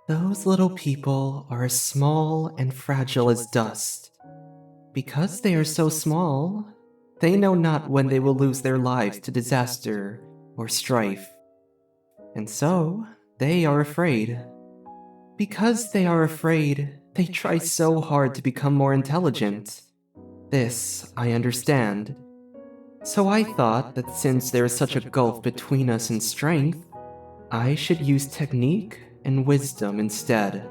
Those little people are as small and fragile as dust. Because they are so small, they know not when they will lose their lives to disaster or strife. And so, they are afraid. Because they are afraid, they try so hard to become more intelligent. This I understand. So I thought that since there is such a gulf between us in strength, I should use technique and wisdom instead.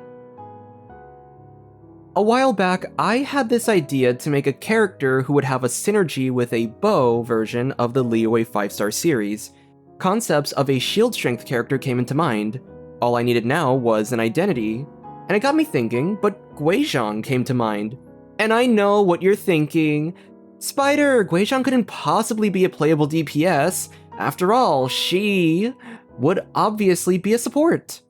A while back, I had this idea to make a character who would have a synergy with a bow version of the Liyue 5-star series. Concepts of a shield strength character came into mind. All I needed now was an identity. And it got me thinking, but Guizhong came to mind. And I know what you're thinking. Spider, Guizhong couldn't possibly be a playable DPS. After all, she would obviously be a support.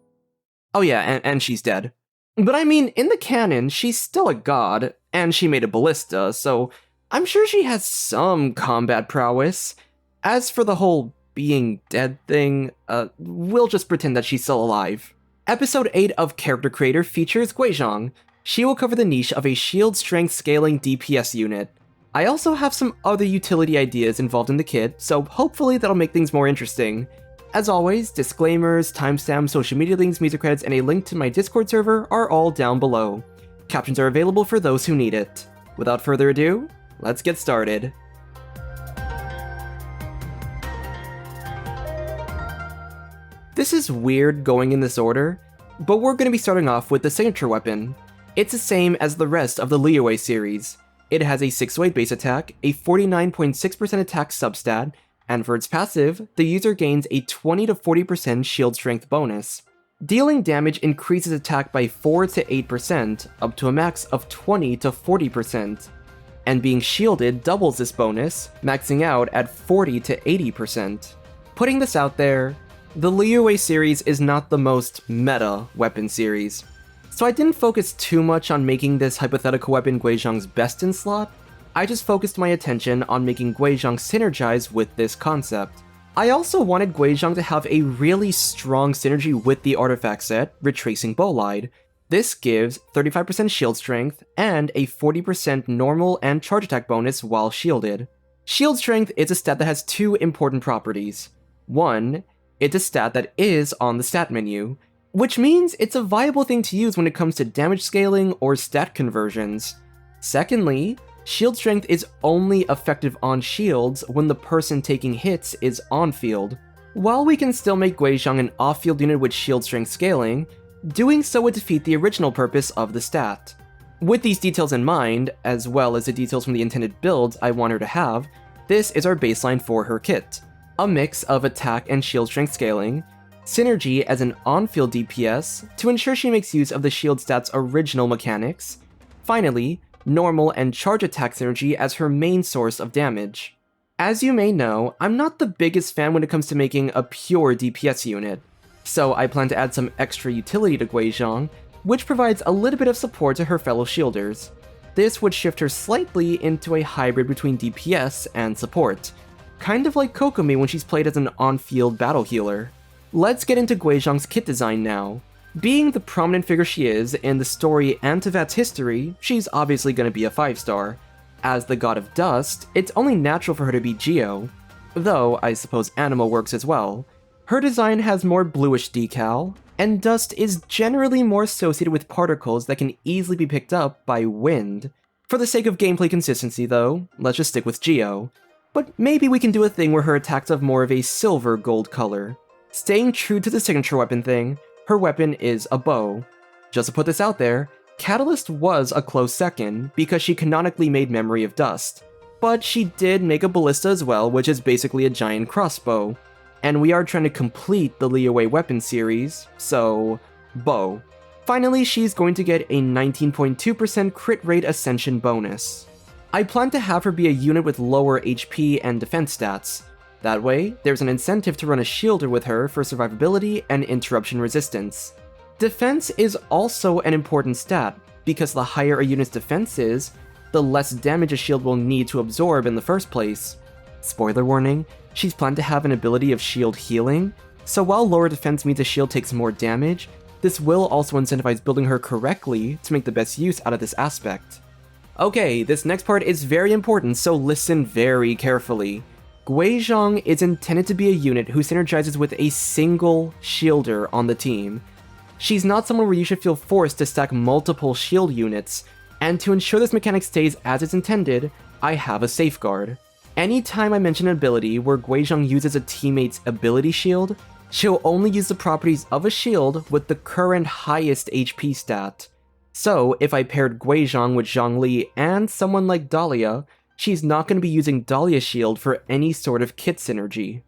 Oh yeah, and she's dead. But I mean, in the canon, she's still a god, and she made a ballista, so I'm sure she has some combat prowess. As for the whole being dead thing, we'll just pretend that she's still alive. Episode 8 of Character Creator features Guizhong. She will cover the niche of a shield strength scaling DPS unit. I also have some other utility ideas involved in the kit, so hopefully that'll make things more interesting. As always, disclaimers, timestamps, social media links, music credits, and a link to my Discord server are all down below. Captions are available for those who need it. Without further ado, let's get started. This is weird going in this order, but we're going to be starting off with the signature weapon. It's the same as the rest of the Liyue series. It has a 608 base attack, a 49.6% attack substat, and for its passive, the user gains a 20 to 40% shield strength bonus. Dealing damage increases attack by 4 to 8%, up to a max of 20 to 40%. And being shielded doubles this bonus, maxing out at 40 to 80%. Putting this out there, the Liyue series is not the most meta weapon series. So I didn't focus too much on making this hypothetical weapon Guizhong's best in slot. I just focused my attention on making Guizhong synergize with this concept. I also wanted Guizhong to have a really strong synergy with the artifact set, Retracing Bolide. This gives 35% shield strength and a 40% normal and charge attack bonus while shielded. Shield strength is a stat that has two important properties. One, it's a stat that is on the stat menu, which means it's a viable thing to use when it comes to damage scaling or stat conversions. Secondly, shield strength is only effective on shields when the person taking hits is on-field. While we can still make Guizhong an off-field unit with shield strength scaling, doing so would defeat the original purpose of the stat. With these details in mind, as well as the details from the intended builds I want her to have, this is our baseline for her kit. A mix of attack and shield strength scaling, synergy as an on-field DPS to ensure she makes use of the shield stat's original mechanics, finally, normal and charge attack synergy as her main source of damage. As you may know, I'm not the biggest fan when it comes to making a pure DPS unit, so I plan to add some extra utility to Guizhong, which provides a little bit of support to her fellow shielders. This would shift her slightly into a hybrid between DPS and support, kind of like Kokomi when she's played as an on-field battle healer. Let's get into Guizhong's kit design now. Being the prominent figure she is in the story and Tevat's history, she's obviously going to be a 5-star. As the god of dust, it's only natural for her to be Geo, though I suppose Anima works as well. Her design has more bluish decal, and dust is generally more associated with particles that can easily be picked up by wind. For the sake of gameplay consistency though, let's just stick with Geo. But maybe we can do a thing where her attacks have more of a silver gold color. Staying true to the signature weapon thing, her weapon is a bow. Just to put this out there, Catalyst was a close second because she canonically made Memory of Dust. But she did make a ballista as well, which is basically a giant crossbow. And we are trying to complete the Liyue weapon series, so bow. Finally, she's going to get a 19.2% crit rate ascension bonus. I plan to have her be a unit with lower HP and defense stats. That way, there's an incentive to run a shielder with her for survivability and interruption resistance. Defense is also an important stat, because the higher a unit's defense is, the less damage a shield will need to absorb in the first place. Spoiler warning, she's planned to have an ability of shield healing, so while lower defense means a shield takes more damage, This will also incentivize building her correctly to make the best use out of this aspect. Okay, this next part is very important, so listen very carefully. Guizhong is intended to be a unit who synergizes with a single shielder on the team. She's not someone where you should feel forced to stack multiple shield units, and to ensure this mechanic stays as it's intended, I have a safeguard. Anytime I mention an ability where Guizhong uses a teammate's ability shield, she'll only use the properties of a shield with the current highest HP stat. So, if I paired Guizhong with Zhongli and someone like Dahlia, she's not going to be using Dahlia's shield for any sort of kit synergy.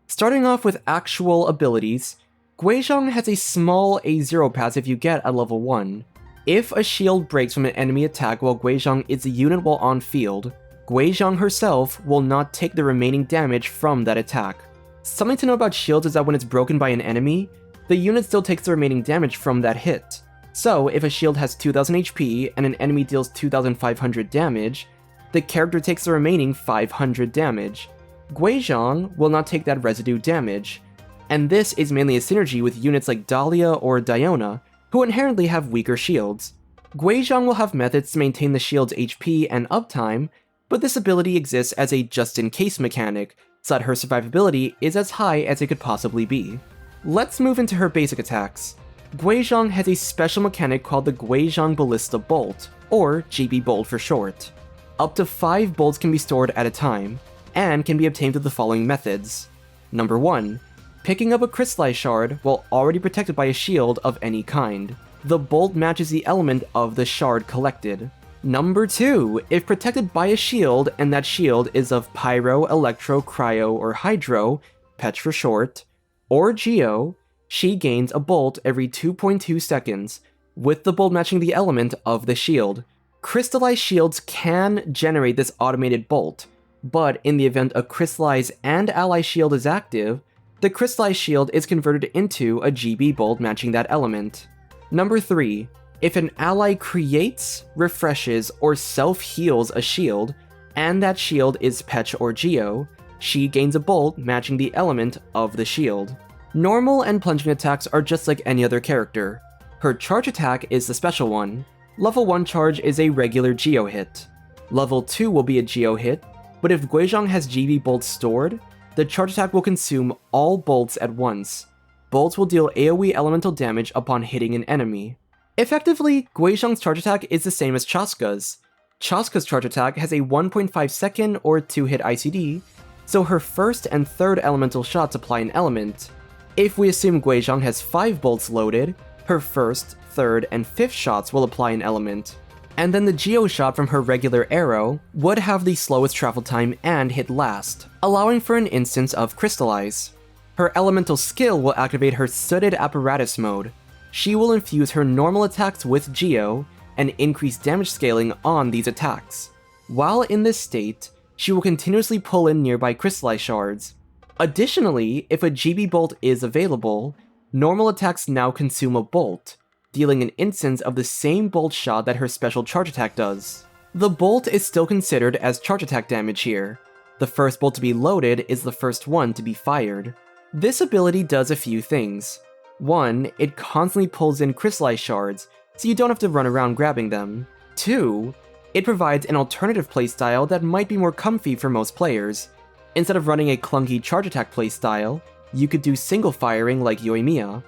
Starting off with actual abilities, Guizhong has a small A0 passive you get at level 1. If a shield breaks from an enemy attack while Guizhong is a unit while on field, Guizhong herself will not take the remaining damage from that attack. Something to know about shields is that when it's broken by an enemy, the unit still takes the remaining damage from that hit. So if a shield has 2000 HP and an enemy deals 2500 damage, the character takes the remaining 500 damage. Guizhong will not take that residue damage, and this is mainly a synergy with units like Dahlia or Diona, who inherently have weaker shields. Guizhong will have methods to maintain the shield's HP and uptime, but this ability exists as a just-in-case mechanic, so that her survivability is as high as it could possibly be. Let's move into her basic attacks. Guizhong has a special mechanic called the Guizhong Ballista Bolt, or GB Bolt for short. Up to 5 bolts can be stored at a time, and can be obtained through the following methods. Number 1. Picking up a crystallized shard while already protected by a shield of any kind. The bolt matches the element of the shard collected. Number 2. If protected by a shield and that shield is of Pyro, Electro, Cryo, or Hydro, Petch for short, or Geo, she gains a bolt every 2.2 seconds, with the bolt matching the element of the shield. Crystallized shields can generate this automated bolt, but in the event a crystallized and ally shield is active, the crystallized shield is converted into a GB bolt matching that element. Number 3. If an ally creates, refreshes, or self-heals a shield, and that shield is Petch or Geo, she gains a bolt matching the element of the shield. Normal and plunging attacks are just like any other character. Her charge attack is the special one. Level 1 charge is a regular Geo hit. Level 2 will be a Geo hit, but if Guizhong has GB bolts stored, the charge attack will consume all bolts at once. Bolts will deal AoE elemental damage upon hitting an enemy. Effectively, Guizhong's charge attack is the same as Chaska's. Chaska's charge attack has a 1.5 second or 2-hit ICD, so her first and third elemental shots apply an element. If we assume Guizhong has 5 bolts loaded, her first, third, and fifth shots will apply an element. And then the Geo shot from her regular arrow would have the slowest travel time and hit last, allowing for an instance of Crystallize. Her elemental skill will activate her Sooted Apparatus mode. She will infuse her normal attacks with Geo and increase damage scaling on these attacks. While in this state, she will continuously pull in nearby Crystallized shards. Additionally, if a GB bolt is available, normal attacks now consume a bolt, dealing an instance of the same bolt shot that her special charge attack does. The bolt is still considered as charge attack damage here. The first bolt to be loaded is the first one to be fired. This ability does a few things. 1. It constantly pulls in crystallized shards, so you don't have to run around grabbing them. 2. It provides an alternative playstyle that might be more comfy for most players. Instead of running a clunky charge attack playstyle, you could do single firing like Yoimiya.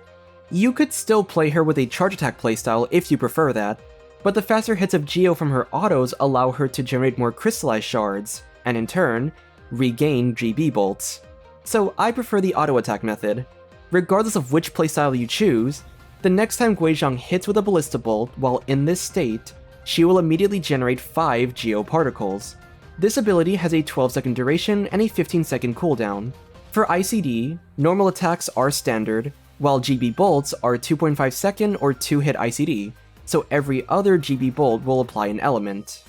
You could still play her with a charge attack playstyle if you prefer that, but the faster hits of Geo from her autos allow her to generate more crystallized shards, and in turn, regain GB bolts. So I prefer the auto attack method. Regardless of which playstyle you choose, the next time Guizhong hits with a Ballista Bolt while in this state, she will immediately generate 5 Geo particles. This ability has a 12-second duration and a 15-second cooldown. For ICD, normal attacks are standard, while GB bolts are 2.5 second or 2-hit ICD, so every other GB bolt will apply an element.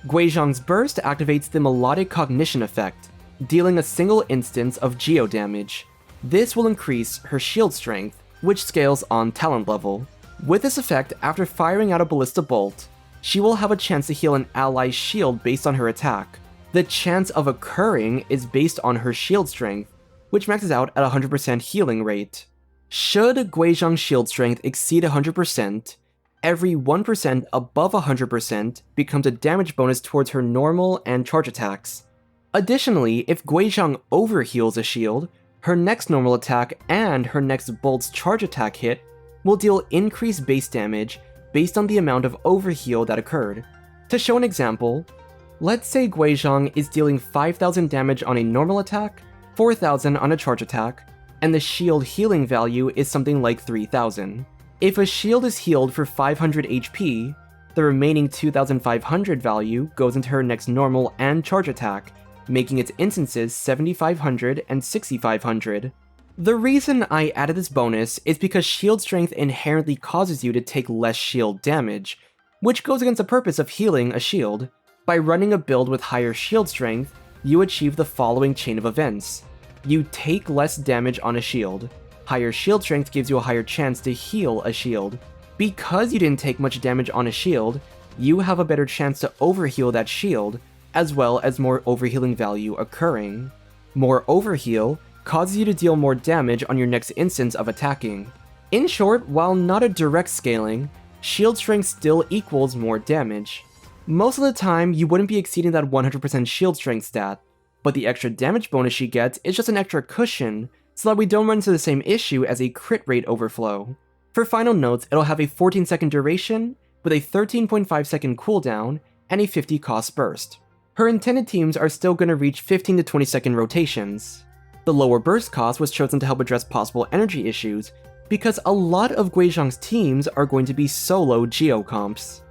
Guizhong's burst activates the Melodic Cognition effect, dealing a single instance of Geo damage. This will increase her shield strength, which scales on talent level. With this effect, after firing out a Ballista Bolt, she will have a chance to heal an ally's shield based on her attack. The chance of occurring is based on her shield strength, which maxes out at 100% healing rate. Should Guizhong's shield strength exceed 100%, every 1% above 100% becomes a damage bonus towards her normal and charge attacks. Additionally, if Guizhong overheals a shield, her next normal attack and her next bolt's charge attack hit will deal increased base damage based on the amount of overheal that occurred. To show an example, let's say Guizhong is dealing 5,000 damage on a normal attack, 4,000 on a charge attack, and the shield healing value is something like 3,000. If a shield is healed for 500 HP, the remaining 2,500 value goes into her next normal and charge attack, making its instances 7,500 and 6,500. The reason I added this bonus is because shield strength inherently causes you to take less shield damage, which goes against the purpose of healing a shield. By running a build with higher shield strength, you achieve the following chain of events. You take less damage on a shield. Higher shield strength gives you a higher chance to heal a shield. Because you didn't take much damage on a shield, you have a better chance to overheal that shield, as well as more overhealing value occurring. More overheal causes you to deal more damage on your next instance of attacking. In short, while not a direct scaling, shield strength still equals more damage. Most of the time, you wouldn't be exceeding that 100% shield strength stat, but the extra damage bonus she gets is just an extra cushion so that we don't run into the same issue as a crit rate overflow. For final notes, it'll have a 14-second duration, with a 13.5 second cooldown, and a 50 cost burst. Her intended teams are still going to reach 15 to 20 second rotations. The lower burst cost was chosen to help address possible energy issues, because a lot of Guizhong's teams are going to be solo Geo comps.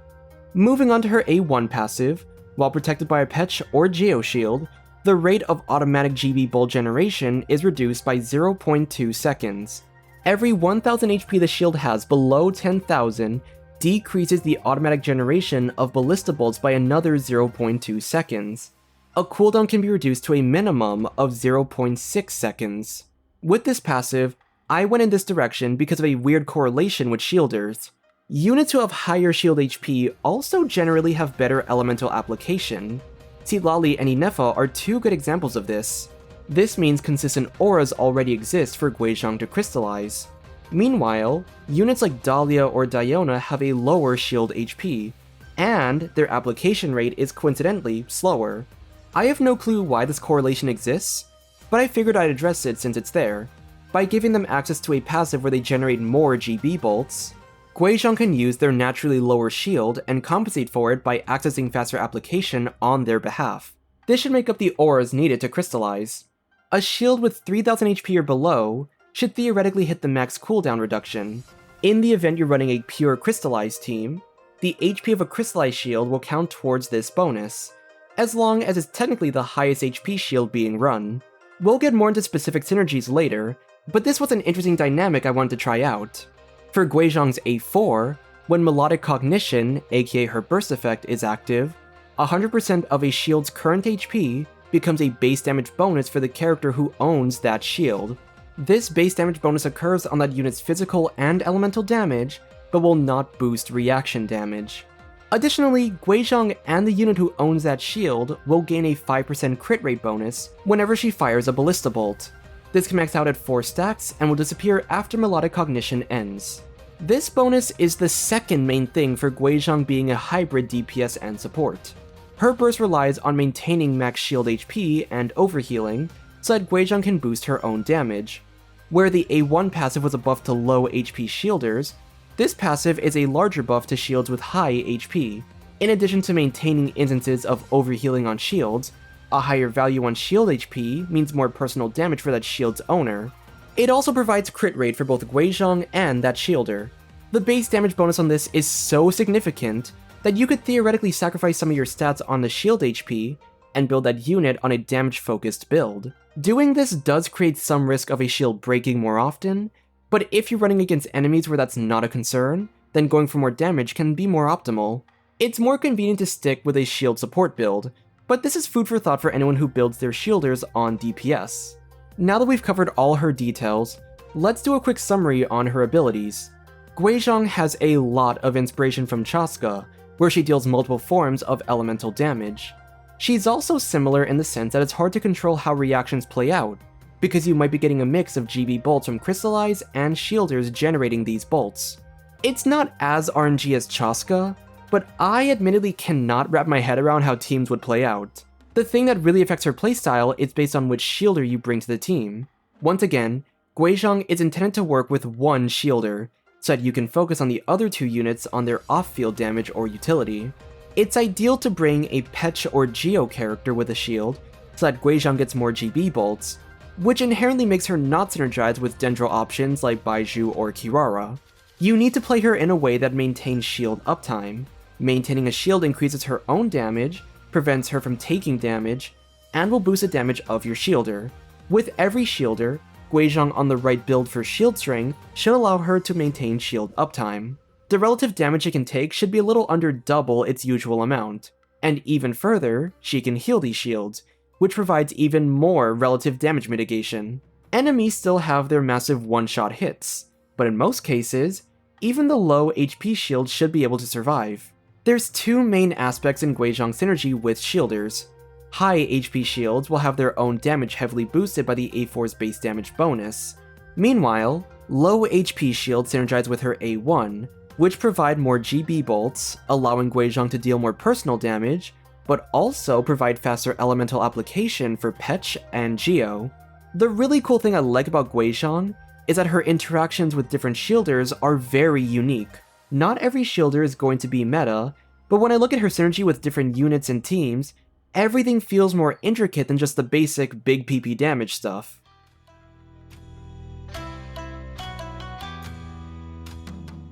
Moving on to her A1 passive, while protected by a Petch or Geo Shield, the rate of automatic GB bolt generation is reduced by 0.2 seconds. Every 1000 HP the shield has below 10,000 decreases the automatic generation of ballista bolts by another 0.2 seconds. A cooldown can be reduced to a minimum of 0.6 seconds. With this passive, I went in this direction because of a weird correlation with shielders. Units who have higher shield HP also generally have better elemental application. Tilali and Inefa are two good examples of this. This means consistent auras already exist for Guizhong to crystallize. Meanwhile, units like Dahlia or Diona have a lower shield HP, and their application rate is coincidentally slower. I have no clue why this correlation exists, but I figured I'd address it since it's there. By giving them access to a passive where they generate more GB bolts, Guizhong can use their naturally lower shield and compensate for it by accessing faster application on their behalf. This should make up the auras needed to crystallize. A shield with 3000 HP or below should theoretically hit the max cooldown reduction. In the event you're running a pure crystallized team, the HP of a crystallized shield will count towards this bonus, as long as it's technically the highest HP shield being run. We'll get more into specific synergies later, but this was an interesting dynamic I wanted to try out. For Guizhong's A4, when Melodic Cognition, aka her burst effect, is active, 100% of a shield's current HP becomes a base damage bonus for the character who owns that shield. This base damage bonus occurs on that unit's physical and elemental damage, but will not boost reaction damage. Additionally, Guizhong and the unit who owns that shield will gain a 5% crit rate bonus whenever she fires a ballista bolt. This can max out at 4 stacks and will disappear after Melodic Cognition ends. This bonus is the second main thing for Guizhong being a hybrid DPS and support. Her burst relies on maintaining max shield HP and overhealing, so that Guizhong can boost her own damage. Where the A1 passive was a buff to low HP shielders, this passive is a larger buff to shields with high HP. In addition to maintaining instances of overhealing on shields, a higher value on shield HP means more personal damage for that shield's owner. It also provides crit rate for both Guizhong and that shielder. The base damage bonus on this is so significant that you could theoretically sacrifice some of your stats on the shield HP and build that unit on a damage-focused build. Doing this does create some risk of a shield breaking more often, but if you're running against enemies where that's not a concern, then going for more damage can be more optimal. It's more convenient to stick with a shield support build, but this is food for thought for anyone who builds their shielders on DPS. Now that we've covered all her details, let's do a quick summary on her abilities. Guizhong has a lot of inspiration from Chaska, where she deals multiple forms of elemental damage. She's also similar in the sense that it's hard to control how reactions play out, because you might be getting a mix of GB bolts from Crystallize and shielders generating these bolts. It's not as RNG as Chaska, but I admittedly cannot wrap my head around how teams would play out. The thing that really affects her playstyle is based on which shielder you bring to the team. Once again, Guizhong is intended to work with one shielder, so that you can focus on the other two units on their off-field damage or utility. It's ideal to bring a Petch or Geo character with a shield, so that Guizhong gets more GB bolts, which inherently makes her not synergize with Dendro options like Baizhu or Kirara. You need to play her in a way that maintains shield uptime. Maintaining a shield increases her own damage, prevents her from taking damage, and will boost the damage of your shielder. With every shielder, Guizhong on the right build for shield strength should allow her to maintain shield uptime. The relative damage she can take should be a little under double its usual amount, and even further, she can heal these shields, which provides even more relative damage mitigation. Enemies still have their massive one-shot hits, but in most cases, even the low HP shield should be able to survive. There's two main aspects in Guizhong's synergy with shielders. High HP shields will have their own damage heavily boosted by the A4's base damage bonus. Meanwhile, low HP shields synergize with her A1, which provide more GB bolts, allowing Guizhong to deal more personal damage, but also provide faster elemental application for Petch and Geo. The really cool thing I like about Guizhong is that her interactions with different shielders are very unique. Not every shielder is going to be meta, but when I look at her synergy with different units and teams, everything feels more intricate than just the basic big PP damage stuff.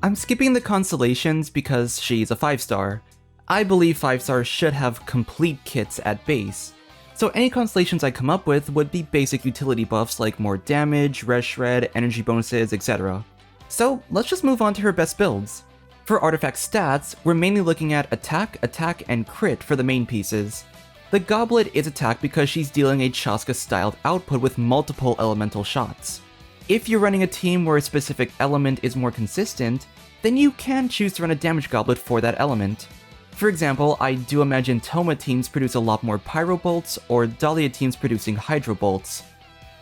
I'm skipping the constellations because she's a 5-star. I believe 5-stars should have complete kits at base, so any constellations I come up with would be basic utility buffs like more damage, res shred, energy bonuses, etc. So let's just move on to her best builds. For artifact stats, we're mainly looking at attack, and crit for the main pieces. The Goblet is attack because she's dealing a Chaska-styled output with multiple elemental shots. If you're running a team where a specific element is more consistent, then you can choose to run a damage Goblet for that element. For example, I do imagine Toma teams produce a lot more Pyro Bolts, or Dahlia teams producing Hydro Bolts.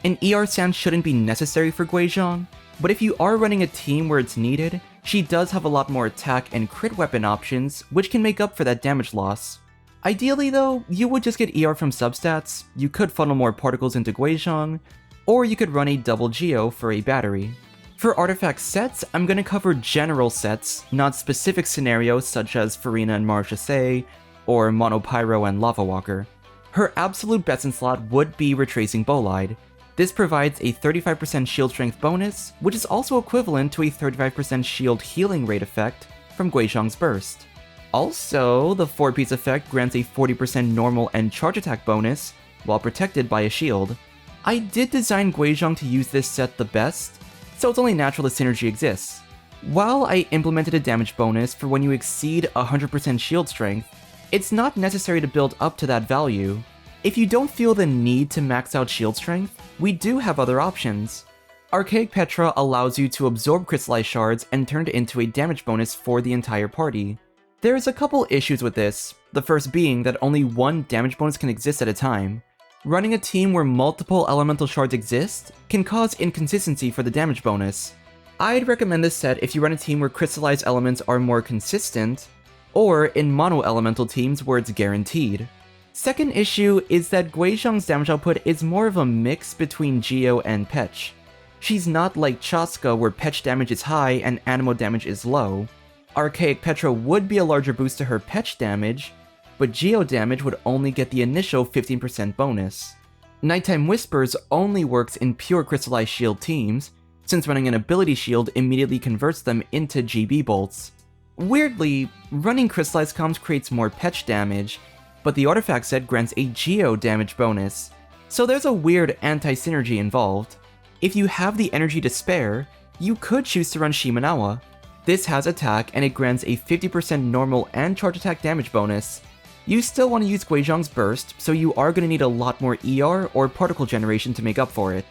An ER stand shouldn't be necessary for Guizhong, but if you are running a team where it's needed, she does have a lot more attack and crit weapon options, which can make up for that damage loss. Ideally though, you would just get ER from substats, you could funnel more particles into Guizhong, or you could run a double Geo for a battery. For artifact sets, I'm going to cover general sets, not specific scenarios such as Furina and Marchese, or Monopyro and Lava Walker. Her absolute best in slot would be Retracing Bolide. This provides a 35% shield strength bonus, which is also equivalent to a 35% shield healing rate effect from Guizhong's burst. Also, the 4-piece effect grants a 40% normal and charge attack bonus, while protected by a shield. I did design Guizhong to use this set the best, so it's only natural the synergy exists. While I implemented a damage bonus for when you exceed 100% shield strength, it's not necessary to build up to that value. If you don't feel the need to max out shield strength, we do have other options. Archaic Petra allows you to absorb crystallized shards and turn it into a damage bonus for the entire party. There's a couple issues with this, the first being that only one damage bonus can exist at a time. Running a team where multiple elemental shards exist can cause inconsistency for the damage bonus. I'd recommend this set if you run a team where crystallized elements are more consistent, or in mono-elemental teams where it's guaranteed. Second issue is that Guizhong's damage output is more of a mix between Geo and Petch. She's not like Chaska where Petch damage is high and Anemo damage is low. Archaic Petra would be a larger boost to her Petch damage, but Geo damage would only get the initial 15% bonus. Nighttime Whispers only works in pure crystallized shield teams, since running an ability shield immediately converts them into GB bolts. Weirdly, running crystallized comms creates more Petch damage, but the artifact set grants a Geo damage bonus, so there's a weird anti-synergy involved. If you have the energy to spare, you could choose to run Shimenawa. This has attack and it grants a 50% normal and charge attack damage bonus. You still want to use Guizhong's burst, so you are going to need a lot more ER or particle generation to make up for it.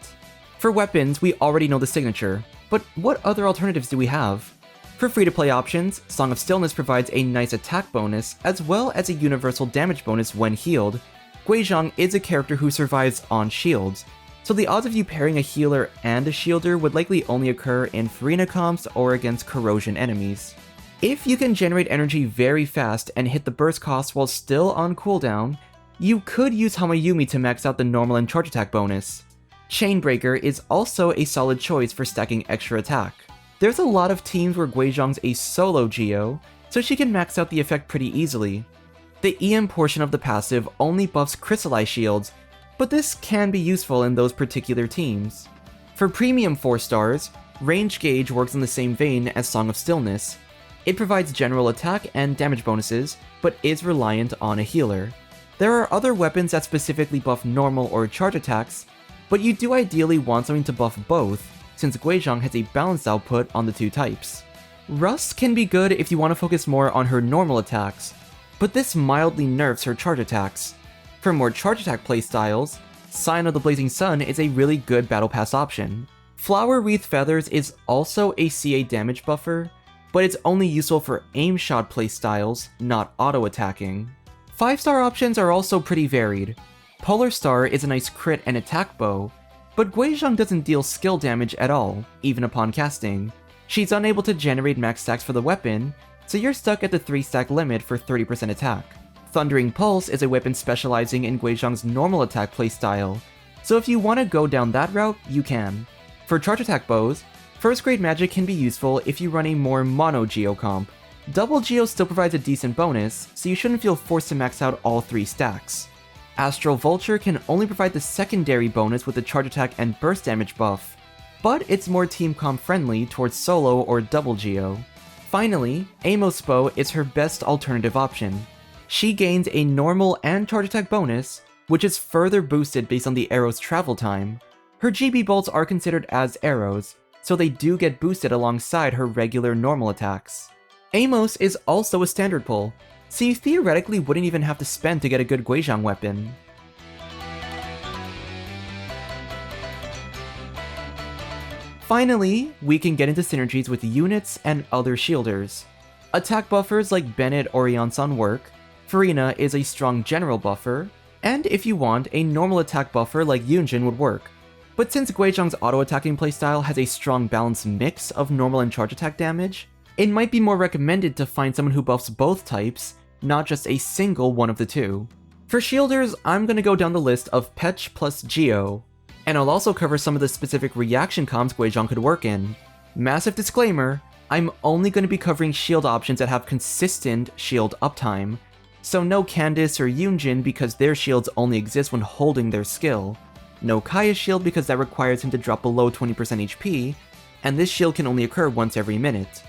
For weapons, we already know the signature, but what other alternatives do we have? For free-to-play options, Song of Stillness provides a nice attack bonus, as well as a universal damage bonus when healed. Guizhong is a character who survives on shields, so the odds of you pairing a healer and a shielder would likely only occur in Furina comps or against corrosion enemies. If you can generate energy very fast and hit the burst cost while still on cooldown, you could use Hamayumi to max out the normal and charge attack bonus. Chainbreaker is also a solid choice for stacking extra attack. There's a lot of teams where Guizhong's a solo Geo, so she can max out the effect pretty easily. The EM portion of the passive only buffs crystallized shields, but this can be useful in those particular teams. For premium 4 stars, Range Gauge works in the same vein as Song of Stillness. It provides general attack and damage bonuses, but is reliant on a healer. There are other weapons that specifically buff normal or charge attacks, but you do ideally want something to buff both, since Guizhong has a balanced output on the two types. Rust can be good if you want to focus more on her normal attacks, but this mildly nerfs her charge attacks. For more charge attack playstyles, Sign of the Blazing Sun is a really good battle pass option. Flower Wreath Feathers is also a CA damage buffer, but it's only useful for aim shot playstyles, not auto-attacking. 5-star options are also pretty varied. Polar Star is a nice crit and attack bow, but Guizhong doesn't deal skill damage at all, even upon casting. She's unable to generate max stacks for the weapon, so you're stuck at the 3-stack limit for 30% attack. Thundering Pulse is a weapon specializing in Guizhong's normal attack playstyle, so if you want to go down that route, you can. For charge attack bows, first grade magic can be useful if you run a more mono Geo comp. Double Geo still provides a decent bonus, so you shouldn't feel forced to max out all 3 stacks. Astral Vulture can only provide the secondary bonus with the charge attack and burst damage buff, but it's more team comp friendly towards solo or double Geo. Finally, Amos Bow is her best alternative option. She gains a normal and charge attack bonus, which is further boosted based on the arrow's travel time. Her GB bolts are considered as arrows, so they do get boosted alongside her regular normal attacks. Amos is also a standard pull, so you theoretically wouldn't even have to spend to get a good Guizhong weapon. Finally, we can get into synergies with units and other shielders. Attack buffers like Bennett or Yansan work, Furina is a strong general buffer, and if you want, a normal attack buffer like Yunjin would work. But since Guizhong's auto-attacking playstyle has a strong balanced mix of normal and charge attack damage, it might be more recommended to find someone who buffs both types, not just a single one of the two. For shielders, I'm gonna go down the list of Petch plus Geo, and I'll also cover some of the specific reaction comps Guizhong could work in. Massive disclaimer, I'm only gonna be covering shield options that have consistent shield uptime, so no Candice or Yunjin because their shields only exist when holding their skill, no Kaya shield because that requires him to drop below 20% HP, and this shield can only occur once every minute.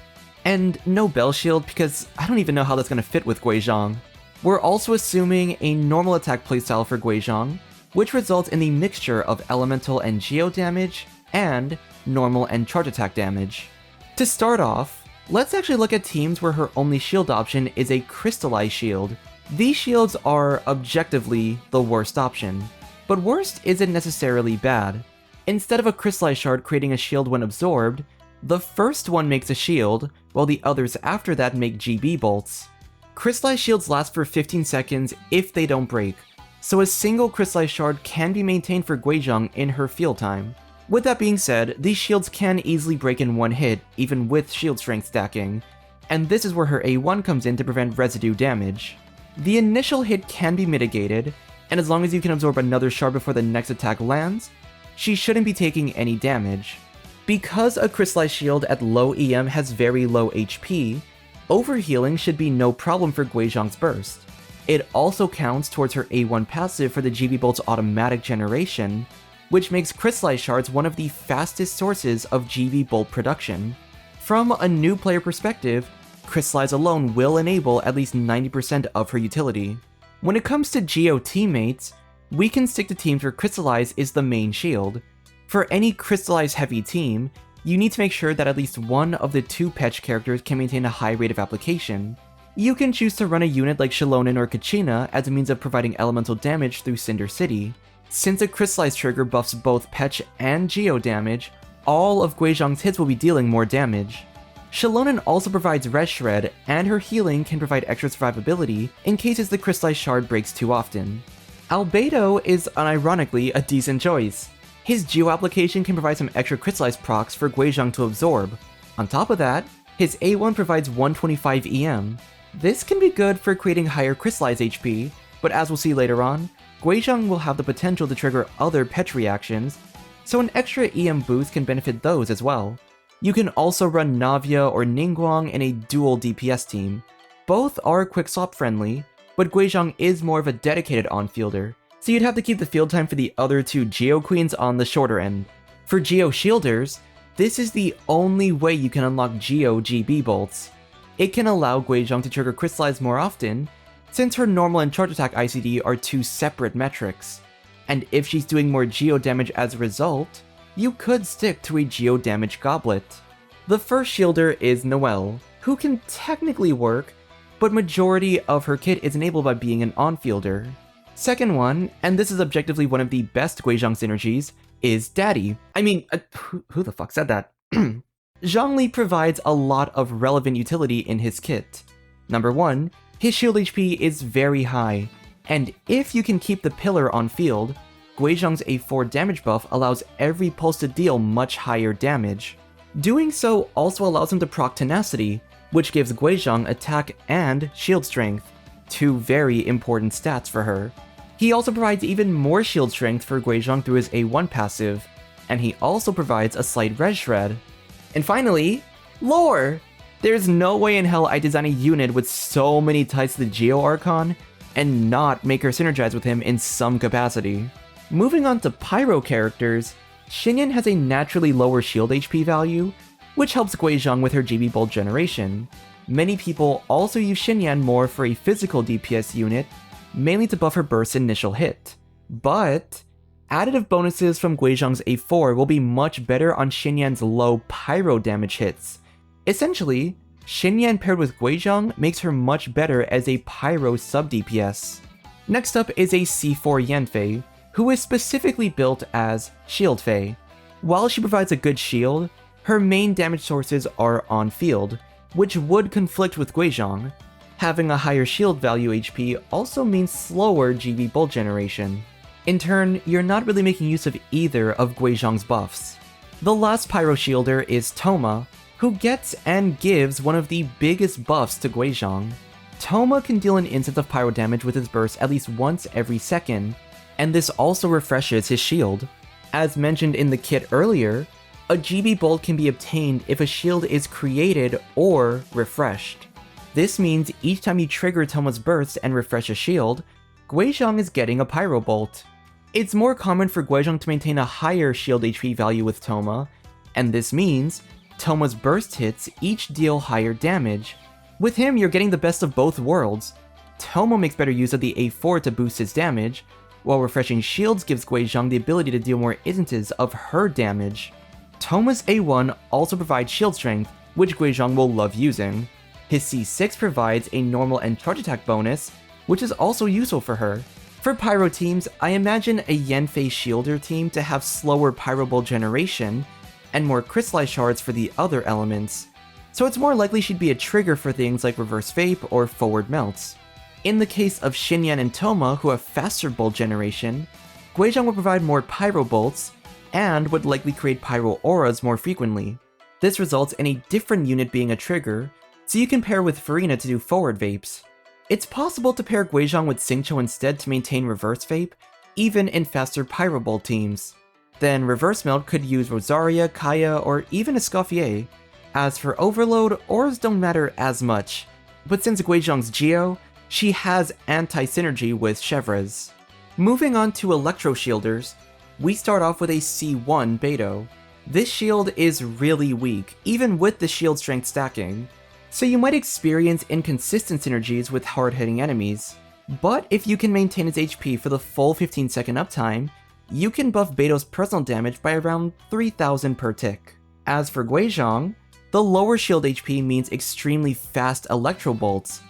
And no Bell shield because I don't even know how that's gonna fit with Guizhong. We're also assuming a normal attack playstyle for Guizhong, which results in the mixture of elemental and geo damage, and normal and charge attack damage. To start off, let's actually look at teams where her only shield option is a crystallized shield. These shields are objectively the worst option, but worst isn't necessarily bad. Instead of a crystallized shard creating a shield when absorbed, the first one makes a shield, while the others after that make GB bolts. Crystallized shields last for 15 seconds if they don't break, so a single crystallized shard can be maintained for Guizhong in her field time. With that being said, these shields can easily break in one hit, even with shield strength stacking, and this is where her A1 comes in to prevent residue damage. The initial hit can be mitigated, and as long as you can absorb another shard before the next attack lands, she shouldn't be taking any damage. Because a crystallized shield at low EM has very low HP, overhealing should be no problem for Guizhong's burst. It also counts towards her A1 passive for the GB bolt's automatic generation, which makes crystallized shards one of the fastest sources of GB bolt production. From a new player perspective, crystallize alone will enable at least 90% of her utility. When it comes to Geo teammates, we can stick to teams where crystallize is the main shield. For any crystallize heavy team, you need to make sure that at least one of the 2 Petch characters can maintain a high rate of application. You can choose to run a unit like Shilonen or Kachina as a means of providing elemental damage through Cinder City. Since a crystallize trigger buffs both Petch and Geo damage, all of Guizhong's hits will be dealing more damage. Shilonen also provides Res Shred, and her healing can provide extra survivability in cases the crystallized shard breaks too often. Albedo is unironically a decent choice. His Geo application can provide some extra crystallized procs for Guizhong to absorb. On top of that, his A1 provides 125 EM. This can be good for creating higher crystallized HP, but as we'll see later on, Guizhong will have the potential to trigger other pet reactions, so an extra EM boost can benefit those as well. You can also run Navia or Ningguang in a dual DPS team. Both are quick swap friendly, but Guizhong is more of a dedicated on-fielder, so you'd have to keep the field time for the other two Geo Queens on the shorter end. For Geo Shielders, this is the only way you can unlock Geo GB bolts. It can allow Guizhong to trigger crystallize more often, since her normal and charge attack ICD are two separate metrics. And if she's doing more Geo damage as a result, you could stick to a Geo damage goblet. The first shielder is Noelle, who can technically work, but majority of her kit is enabled by being an on-fielder. Second one, and this is objectively one of the best Guizhong synergies, is Daddy. Who the fuck said that? Zhongli provides a lot of relevant utility in his kit. Number 1, his shield HP is very high, and if you can keep the pillar on field, Guizhong's A4 damage buff allows every pulse to deal much higher damage. Doing so also allows him to proc Tenacity, which gives Guizhong attack and shield strength, two very important stats for her. He also provides even more shield strength for Guizhong through his A1 passive, and he also provides a slight res shred. And finally, Lore! There's no way in hell I design a unit with so many ties to the Geo Archon and not make her synergize with him in some capacity. Moving on to Pyro characters, Xinyan has a naturally lower shield HP value, which helps Guizhong with her GB Bolt generation. Many people also use Xinyan more for a physical DPS unit, mainly to buff her burst's initial hit. But additive bonuses from Guizhong's A4 will be much better on Xinyan's low pyro damage hits. Essentially, Xinyan paired with Guizhong makes her much better as a pyro sub-DPS. Next up is a C4 Yanfei, who is specifically built as Shield Fei. While she provides a good shield, her main damage sources are on field, which would conflict with Guizhong. Having a higher shield value HP also means slower GB Bolt generation. In turn, you're not really making use of either of Guizhong's buffs. The last Pyro Shielder is Thoma, who gets and gives one of the biggest buffs to Guizhong. Thoma can deal an instant of pyro damage with his burst at least once every second, and this also refreshes his shield. As mentioned in the kit earlier, a GB Bolt can be obtained if a shield is created or refreshed. This means each time you trigger Thoma's burst and refresh a shield, Guizhong is getting a Pyro Bolt. It's more common for Guizhong to maintain a higher shield HP value with Thoma, and this means Thoma's burst hits each deal higher damage. With him, you're getting the best of both worlds. Thoma makes better use of the A4 to boost his damage, while refreshing shields gives Guizhong the ability to deal more instances of her damage. Thoma's A1 also provides shield strength, which Guizhong will love using. His C6 provides a normal and charge attack bonus, which is also useful for her. For Pyro teams, I imagine a Yanfei Shielder team to have slower Pyro Bolt generation, and more crystallized shards for the other elements, so it's more likely she'd be a trigger for things like reverse vape or forward melts. In the case of Xinyan and Thoma, who have faster bolt generation, Guizhong will provide more Pyro Bolts, and would likely create Pyro Auras more frequently. This results in a different unit being a trigger, so you can pair with Farina to do forward vapes. It's possible to pair Guizhong with Xingqiu instead to maintain reverse vape, even in faster Pyro Bolt teams. Then Reverse Melt could use Rosaria, Kaya, or even Escoffier. As for Overload, auras don't matter as much, but since Guizhong's Geo, she has anti-synergy with Chevres. Moving on to Electro Shielders, we start off with a C1 Beidou. This shield is really weak, even with the shield strength stacking, so you might experience inconsistent synergies with hard-hitting enemies. But if you can maintain its HP for the full 15-second uptime, you can buff Beidou's personal damage by around 3000 per tick. As for Guizhong, the lower shield HP means extremely fast Electro Bolts,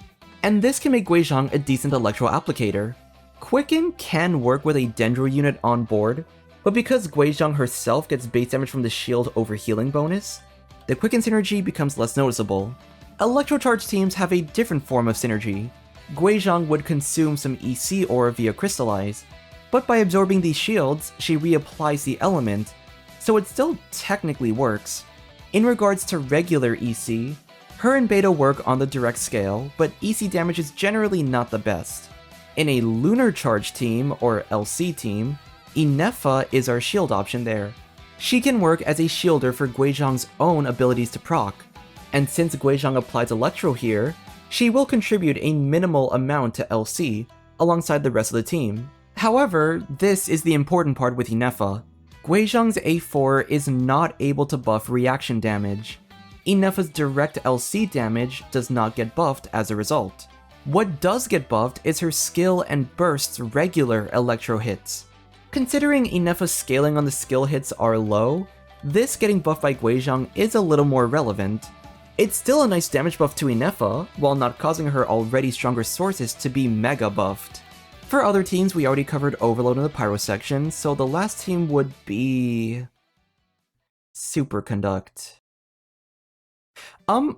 and this can make Guizhong a decent Electro Applicator. Quicken can work with a Dendro unit on board, but because Guizhong herself gets base damage from the shield over healing bonus, the Quicken synergy becomes less noticeable. Electro Charge teams have a different form of synergy. Guizhong would consume some EC Aura via Crystallize, but by absorbing these shields, she reapplies the element, so it still technically works. In regards to regular EC, her and Beta work on the direct scale, but EC damage is generally not the best. In a Lunar Charge team, or LC team, Inefa is our shield option there. She can work as a shielder for Guizhong's own abilities to proc, and since Guizhong applies Electro here, she will contribute a minimal amount to LC, alongside the rest of the team. However, this is the important part with Inefa. Guizhong's A4 is not able to buff reaction damage. Inefa's direct LC damage does not get buffed as a result. What does get buffed is her skill and burst's regular electro hits. Considering Inefa's scaling on the skill hits are low, this getting buffed by Guizhong is a little more relevant. It's still a nice damage buff to Inefa, while not causing her already stronger sources to be mega buffed. For other teams, we already covered Overload in the Pyro section, so the last team would be... Superconduct.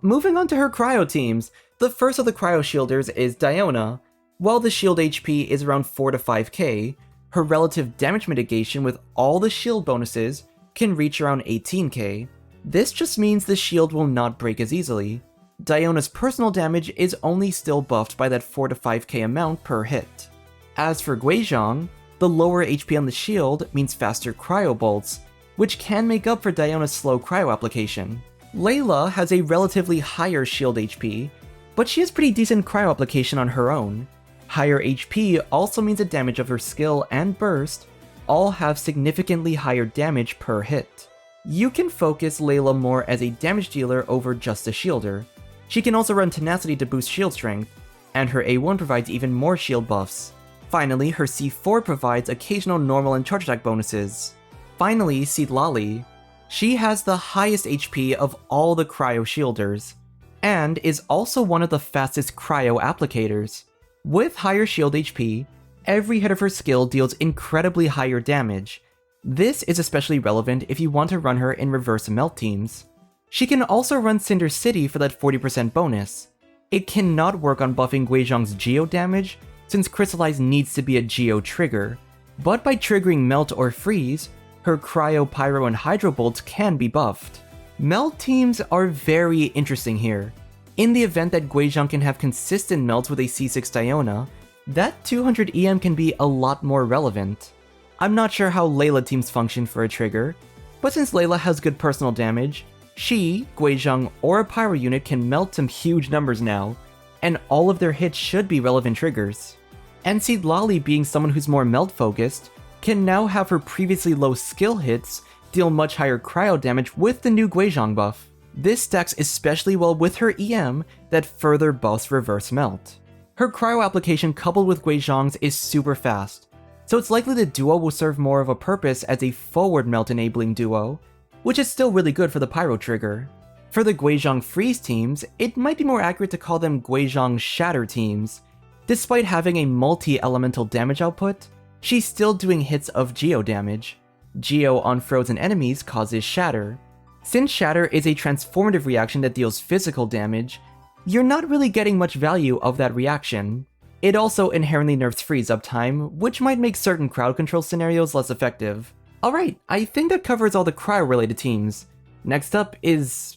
Moving on to her cryo teams. The first of the cryo shielders is Diona. While the shield HP is around 4 to 5k, her relative damage mitigation with all the shield bonuses can reach around 18k. This just means the shield will not break as easily. Diona's personal damage is only still buffed by that 4 to 5k amount per hit. As for Guizhong, the lower HP on the shield means faster cryo bolts, which can make up for Diona's slow cryo application. Layla has a relatively higher shield HP, but she has pretty decent cryo application on her own. Higher HP also means the damage of her skill and burst all have significantly higher damage per hit. You can focus Layla more as a damage dealer over just a shielder. She can also run Tenacity to boost shield strength, and her A1 provides even more shield buffs. Finally, her C4 provides occasional normal and charge attack bonuses. Finally, Seedlali. She has the highest HP of all the cryo shielders, and is also one of the fastest cryo applicators. With higher shield HP, every hit of her skill deals incredibly higher damage. This is especially relevant if you want to run her in reverse melt teams. She can also run Cinder City for that 40% bonus. It cannot work on buffing Guizhong's Geo damage, since Crystallize needs to be a Geo trigger, but by triggering Melt or Freeze, her Cryo, Pyro, and Hydro bolts can be buffed. Melt teams are very interesting here. In the event that Guizhong can have consistent melts with a C6 Diona, that 200 EM can be a lot more relevant. I'm not sure how Layla teams function for a trigger, but since Layla has good personal damage, she, Guizhong, or a Pyro unit can melt some huge numbers now, and all of their hits should be relevant triggers. And Seedlali, being someone who's more melt focused, can now have her previously low skill hits deal much higher cryo damage with the new Guizhong buff. This stacks especially well with her EM that further buffs reverse melt. Her cryo application coupled with Guizhong's is super fast, so it's likely the duo will serve more of a purpose as a forward melt enabling duo, which is still really good for the Pyro trigger. For the Guizhong freeze teams, it might be more accurate to call them Guizhong shatter teams. Despite having a multi-elemental damage output, she's still doing hits of Geo damage. Geo on frozen enemies causes shatter. Since shatter is a transformative reaction that deals physical damage, you're not really getting much value of that reaction. It also inherently nerfs freeze uptime, which might make certain crowd control scenarios less effective. Alright, I think that covers all the cryo-related teams. Next up is...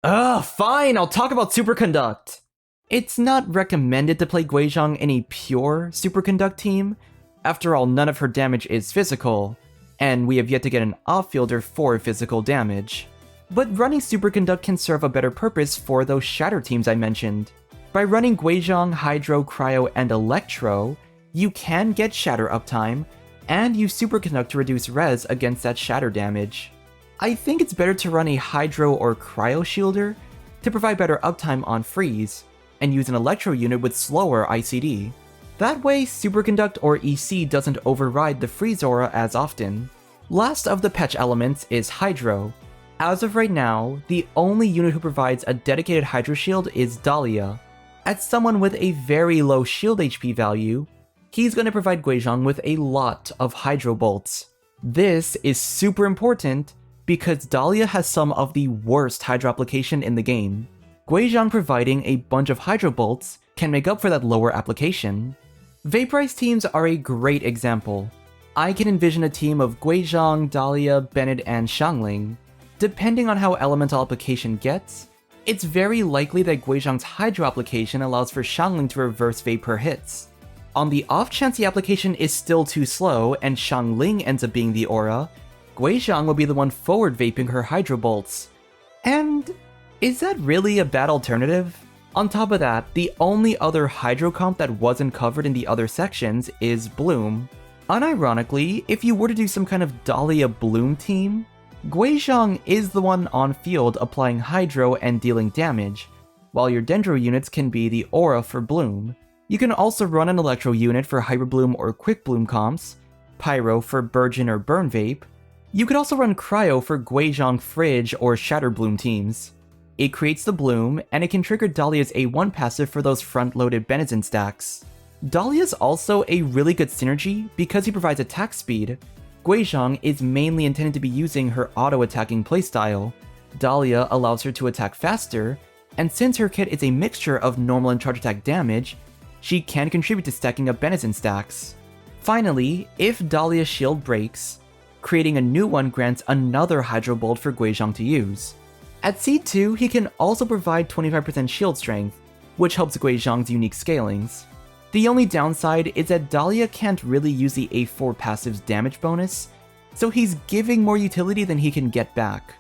fine, I'll talk about Superconduct! It's not recommended to play Guizhong in a pure Superconduct team. After all, none of her damage is physical, and we have yet to get an off-fielder for physical damage. But running Superconduct can serve a better purpose for those shatter teams I mentioned. By running Guizhong, Hydro, Cryo, and Electro, you can get shatter uptime, and use Superconduct to reduce res against that shatter damage. I think it's better to run a Hydro or Cryo shielder to provide better uptime on freeze, and use an Electro unit with slower ICD. That way, Superconduct or EC doesn't override the freeze aura as often. Last of the patch elements is Hydro. As of right now, the only unit who provides a dedicated Hydro shield is Dahlia. As someone with a very low shield HP value, he's going to provide Guizhong with a lot of Hydro bolts. This is super important because Dahlia has some of the worst Hydro application in the game. Guizhong providing a bunch of Hydro bolts can make up for that lower application. Vaporized teams are a great example. I can envision a team of Guizhong, Dahlia, Bennett, and Xiangling. Depending on how elemental application gets, it's very likely that Guizhong's Hydro application allows for Xiangling to reverse Vapor hits. On the off chance the application is still too slow and Xiangling ends up being the aura, Guizhong will be the one forward vaping her Hydro bolts. And is that really a bad alternative? On top of that, the only other Hydro comp that wasn't covered in the other sections is Bloom. Unironically, if you were to do some kind of Dahlia Bloom team, Guizhong is the one on field applying Hydro and dealing damage, while your Dendro units can be the aura for Bloom. You can also run an Electro unit for Hyper Bloom or Quick Bloom comps, Pyro for Burgeon or Burn Vape. You could also run Cryo for Guizhong Fridge or Shatter Bloom teams. It creates the Bloom, and it can trigger Dahlia's A1 passive for those front-loaded Benezin stacks. Dahlia's also a really good synergy because he provides attack speed. Guizhong is mainly intended to be using her auto-attacking playstyle. Dahlia allows her to attack faster, and since her kit is a mixture of normal and charge attack damage, she can contribute to stacking up Benezin stacks. Finally, if Dahlia's shield breaks, creating a new one grants another Hydro Bolt for Guizhong to use. At C2, he can also provide 25% shield strength, which helps Guizhong's unique scalings. The only downside is that Dahlia can't really use the A4 passive's damage bonus, so he's giving more utility than he can get back.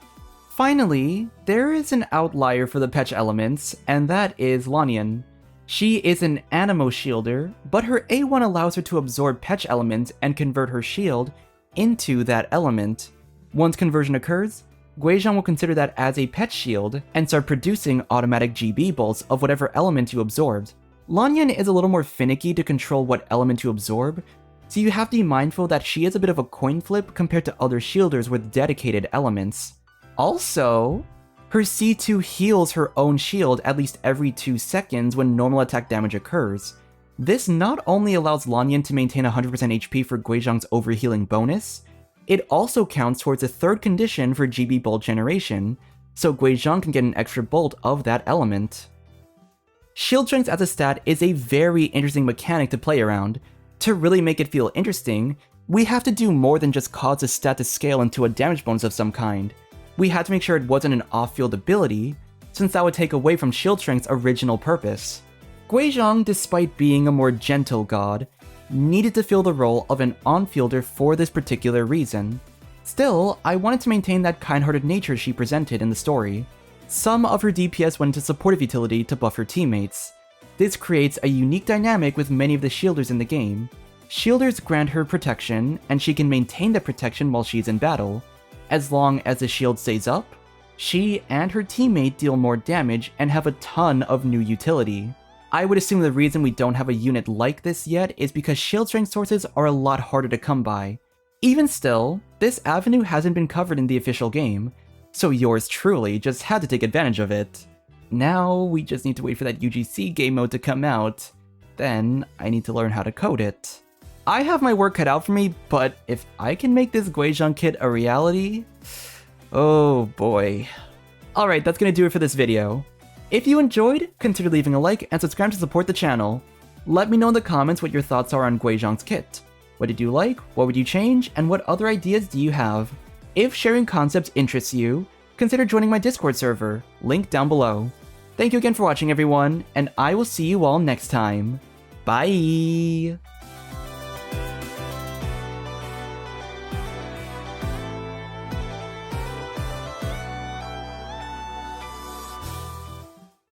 Finally, there is an outlier for the Petch elements, and that is Lanian. She is an Anemo shielder, but her A1 allows her to absorb Petch element and convert her shield into that element. Once conversion occurs, Guizhong will consider that as a Petch shield and start producing automatic GB bolts of whatever element you absorbed. Lanian is a little more finicky to control what element you absorb, so you have to be mindful that she is a bit of a coin flip compared to other shielders with dedicated elements. Also, her C2 heals her own shield at least every 2 seconds when normal attack damage occurs. This not only allows Lanian to maintain 100% HP for Guizhong's overhealing bonus, it also counts towards a third condition for GB bolt generation, so Guizhong can get an extra bolt of that element. Shield strength as a stat is a very interesting mechanic to play around. To really make it feel interesting, we have to do more than just cause a stat to scale into a damage bonus of some kind. We had to make sure it wasn't an off-field ability, since that would take away from shield strength's original purpose. Guizhong, despite being a more gentle god, needed to fill the role of an on-fielder for this particular reason. Still, I wanted to maintain that kind-hearted nature she presented in the story. Some of her DPS went into supportive utility to buff her teammates. This creates a unique dynamic with many of the shielders in the game. Shielders grant her protection, and she can maintain that protection while she's in battle. As long as the shield stays up, she and her teammate deal more damage and have a ton of new utility. I would assume the reason we don't have a unit like this yet is because shield strength sources are a lot harder to come by. Even still, this avenue hasn't been covered in the official game, so yours truly just had to take advantage of it. Now we just need to wait for that UGC game mode to come out, then I need to learn how to code it. I have my work cut out for me, but if I can make this Guizhong kit a reality, oh boy. Alright, that's gonna do it for this video. If you enjoyed, consider leaving a like and subscribe to support the channel. Let me know in the comments what your thoughts are on Guizhong's kit. What did you like, what would you change, and what other ideas do you have? If sharing concepts interests you, consider joining my Discord server, link down below. Thank you again for watching everyone, and I will see you all next time. Bye!